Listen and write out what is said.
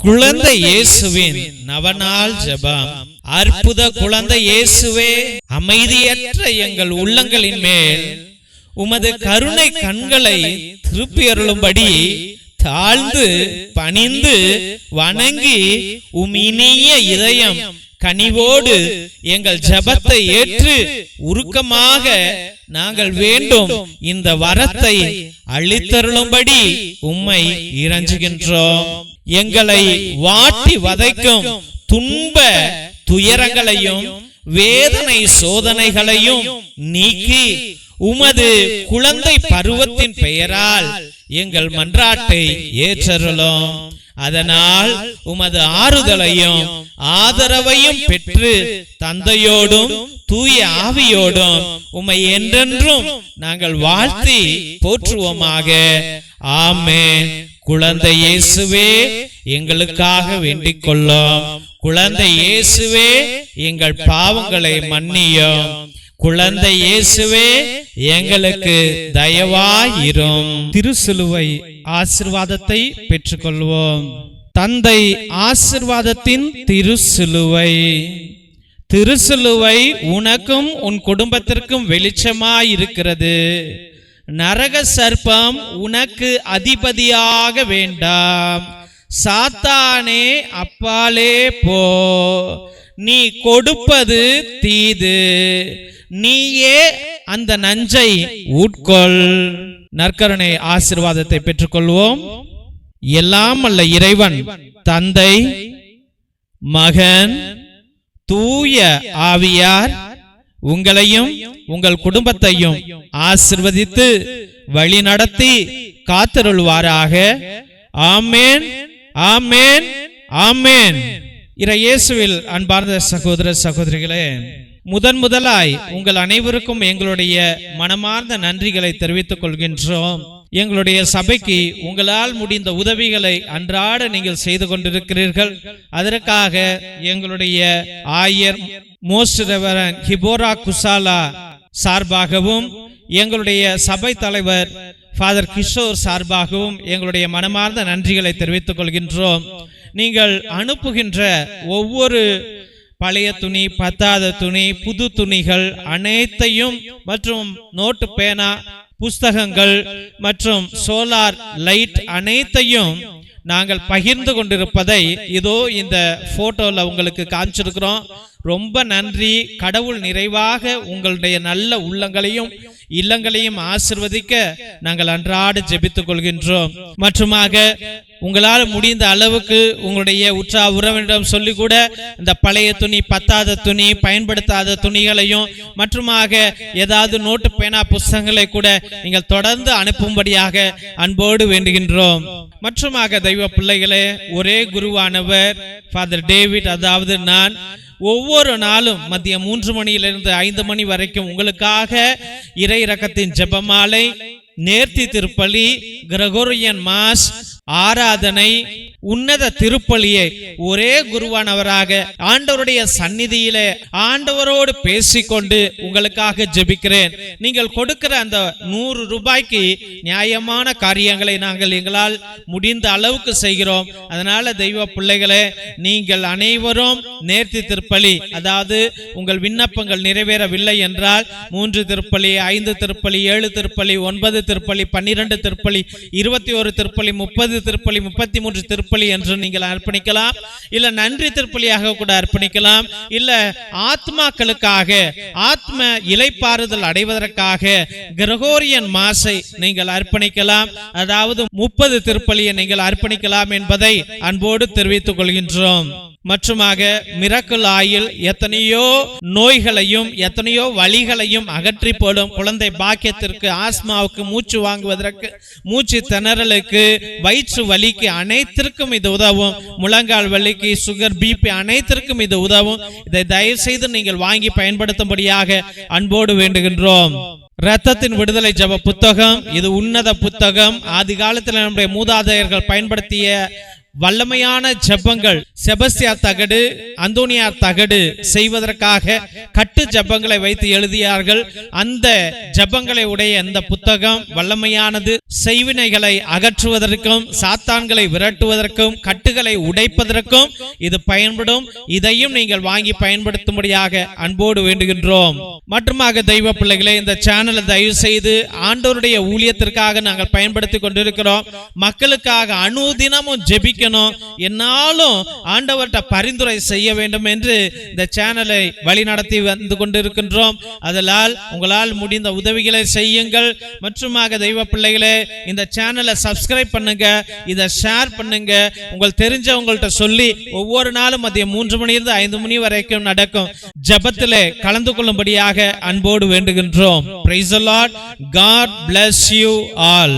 குழந்தை இயேசுவின் நவநாள் ஜெபம். அற்புத குழந்தை இயேசுவே, அமைதியற்ற எங்கள் உள்ளங்களின் மேல் உமது கருணை கண்களை திருப்பி அருளும்படி தாழ்ந்து பணிந்து வணங்கி இனிய இதயம் கனிவோடு எங்கள் ஜெபத்தை ஏற்று உருக்கமாக நாங்கள் வேண்டும் இந்த வரத்தை அளித்தருளும்படி உம்மை இறைஞ்சுகின்றோம். எங்களை வாட்டி வதைக்கும் துன்ப துயரங்களையும் வேதனை சோதனைகளையும் நீக்கி உமது குழந்தை பருவத்தின் பெயரால் எங்கள் மன்றாட்டை ஏற்றருளும். அதனால் உமது ஆறுதலையும் ஆதரவையும் பெற்று தந்தையோடும் தூய ஆவியோடும் உம்மை என்றென்றும் நாங்கள் வாழ்த்தி போற்றுவோமாக. ஆமென். குழந்தை இயேசுவே, எங்களுக்காக வேண்டிக் கொள்ளும். குழந்தை இயேசுவே, எங்கள் பாவங்களை மன்னியும். குழந்தை இயேசுவே, எங்களுக்கு தயவாயிரும். திருசிலுவை ஆசீர்வாதத்தை பெற்றுக்கொள்வோம். தந்தை ஆசீர்வாதத்தின் திருசிலுவை. திருசிலுவை உனக்கும் உன் குடும்பத்திற்கும் வெளிச்சமாயிருக்கிறது. நரக சர்ப்பம் உனக்கு அதிபதியாக வேண்டாம். சாத்தானே, அப்பாலே போ. நீ கொடுப்பது தீது, நீயே அந்த நஞ்சை உட்கொள். நற்கருணை ஆசீர்வாதத்தை பெற்றுக்கொள்வோம். எல்லாம் அல்ல இறைவன் தந்தை, மகன், தூய ஆவியார் உங்களையும் உங்கள் குடும்பத்தையும் ஆசீர்வதித்து வழி நடத்தி காத்தருள்வாராக. ஆமென், ஆமென், ஆமென். இயேசுவில் அன்பார்ந்த சகோதர சகோதரிகளே, முதலாய் உங்கள் அனைவருக்கும் எங்களுடைய மனமார்ந்த நன்றிகளை தெரிவித்துக் கொள்கின்றோம். எங்களுடைய சபைக்கு உங்களால் முடிந்த உதவிகளை அன்றாட நீங்கள் செய்து கொண்டிருக்கிறீர்கள். அதற்காக எங்களுடைய ஆயர் மோஸ்ட் ரெவரண்ட் ஹிபோரா குசாலா சார்பாகவும் எங்களுடைய சபை தலைவர் ஃபாதர் கிஷோர் சார்பாகவும் எங்களுடைய மனமார்ந்த நன்றிகளை தெரிவித்துக் கொள்கின்றோம். நீங்கள் அனுப்புகின்ற ஒவ்வொரு பழைய துணி, பத்தாத துணி, புது துணிகள் அனைத்தையும் மற்றும் நோட்டு, பேனா, புஸ்தகங்கள் மற்றும் சோலார் லைட் அனைத்தையும் நாங்கள் பகிர்ந்து கொண்டிருப்பதை இதோ இந்த போட்டோல உங்களுக்கு காமிச்சிருக்கிறோம். ரொம்ப நன்றி. கடவுள் நிறைவாக உங்களுடைய நல்ல உள்ளங்களையும் இல்லங்களையும் ஆசிர்வதிக்க நாங்கள் அன்றாட ஜெபித்துக் கொள்கின்றோம். மற்றுமாக உங்களால் முடிந்த அளவுக்கு உங்களுடைய உற்றா உறவினரிடம் சொல்லி கூட இந்த பழைய துணி, பத்தாத துணி, பயன்படுத்தாத துணிகளையும் மற்றுமாக ஏதாவது நோட்டு, பேனா, புஸ்தகங்களை கூட நீங்கள் தொடர்ந்து அனுப்பும்படியாக அன்போடு வேண்டுகின்றோம். மற்றுமாக தெய்வ பிள்ளைகளே, ஒரே குருவானவர் ஃபாதர் டேவிட், அதாவது நான் ஒவ்வொரு நாளும் மதியம் 3 மணியிலிருந்து 5 மணி வரைக்கும் உங்களுக்காக இறை இரக்கத்தின் ஜெபமாலை, நேர்த்தி திருப்பலி, கிரகோரியன் மாஸ், ஆராதனை, உன்னத திருப்பலியை ஒரே குருவானவராக ஆண்டவருடைய சந்நிதியிலே ஆண்டவரோடு பேசிக்கொண்டு உங்களுக்காக ஜெபிக்கிறேன். நீங்கள் கொடுக்கிற அந்த 100 ரூபாய்க்கு நியாயமான காரியங்களை நாங்கள் எங்களால் முடிந்த அளவுக்கு செய்கிறோம். அதனால தெய்வ பிள்ளைகளே, நீங்கள் அனைவரும் நேர்த்தி திருப்பலி, அதாவது உங்கள் விண்ணப்பங்கள் நிறைவேறவில்லை என்றால் 3 திருப்பலி, 5 திருப்பலி, 7 திருப்பலி, 9 திருப்பலி, 12 திருப்பலி, 21 திருப்பலி, 30 திருப்பலி, 33 திருப்பலி என்று நீங்கள் அர்ப்பணிக்கலாம். இல்ல நன்றி திருப்பலியாக கூட அர்ப்பணிக்கலாம். இல்ல ஆத்மாக்களுக்காக, ஆத்ம இளைப்பாறுதல் அடைவதற்காக கிரகோரியன் மாசை நீங்கள் அர்ப்பணிக்கலாம். அதாவது 30 திருப்பலியை நீங்கள் அர்ப்பணிக்கலாம் என்பதை அன்போடு தெரிவித்துக் கொள்கின்றோம். மற்றுமாக மிரக்கல் ஆயில் எத்தனையோ நோய்களையும் எத்தனையோ வலிகளையும் அகற்றி போடும் குழந்தை பாக்கியத்திற்கு, ஆஸ்மாவுக்கு, மூச்சு வாங்குவதற்கு, மூச்சு திணறலுக்கு, வயிற்று வலிக்கு அனைத்திற்கும் இது உதவும். முழங்கால் வலிக்கு, சுகர், பிபி அனைத்திற்கும் இது உதவும். இதை தயவு செய்து நீங்கள் வாங்கி பயன்படுத்தும்படியாக அன்போடு வேண்டுகின்றோம். இரத்தத்தின் விடுதலை ஜெப புத்தகம், இது உன்னத புத்தகம். ஆதி காலத்தில் நம்முடைய மூதாதையர்கள் பயன்படுத்திய வல்லமையான ஜெபங்கள், செபஸ்தியார் தகடு, அந்தோனியார் தகடு செய்வதற்காக கட்டு ஜெபங்களை வைத்து எழுதியார்கள். அந்த ஜெபங்களை உடைய இந்த புத்தகம் வல்லமையானது. செய்வினைகளை அகற்றுவதற்கும் சாத்தான்களை விரட்டுவதற்கும் கட்டுகளை உடைப்பதற்கும் இது பயன்படும். இதையும் நீங்கள் வாங்கி பயன்படுத்தும்படியாக அன்போடு வேண்டுகின்றோம். மற்றுமாக தெய்வ பிள்ளைகளே, இந்த சேனலை தயவு செய்து ஆண்டவருடைய ஊழியத்திற்காக நாங்கள் பயன்படுத்தி கொண்டிருக்கிறோம். மக்களுக்காக அனுதினமும் ஜெபிக்கணும். என்னாலும் ஆண்டவர்கிட்ட பரிந்துரை செய்ய வேண்டும் என்று இந்த சேனலை வழிநடத்தி வந்து கொண்டிருக்கின்றோம். அதனால் உங்களால் முடிந்த உதவிகளை செய்யுங்கள். மற்றுமாக தெய்வ பிள்ளைகளே, இந்த சேனலை சப்ஸ்கிரைப் பண்ணுங்க, இதை ஷேர் பண்ணுங்க. உங்கள் தெரிஞ்சவங்கள்ட்ட சொல்லி ஒவ்வொரு நாளும் மதியம் 3 மணியிலிருந்து 5 மணி வரைக்கும் நடக்கும் ஜெபத்திலே கலந்து கொள்ளும்படியாக அன்போடு வேண்டுகின்றோம். Praise the Lord. God bless you all.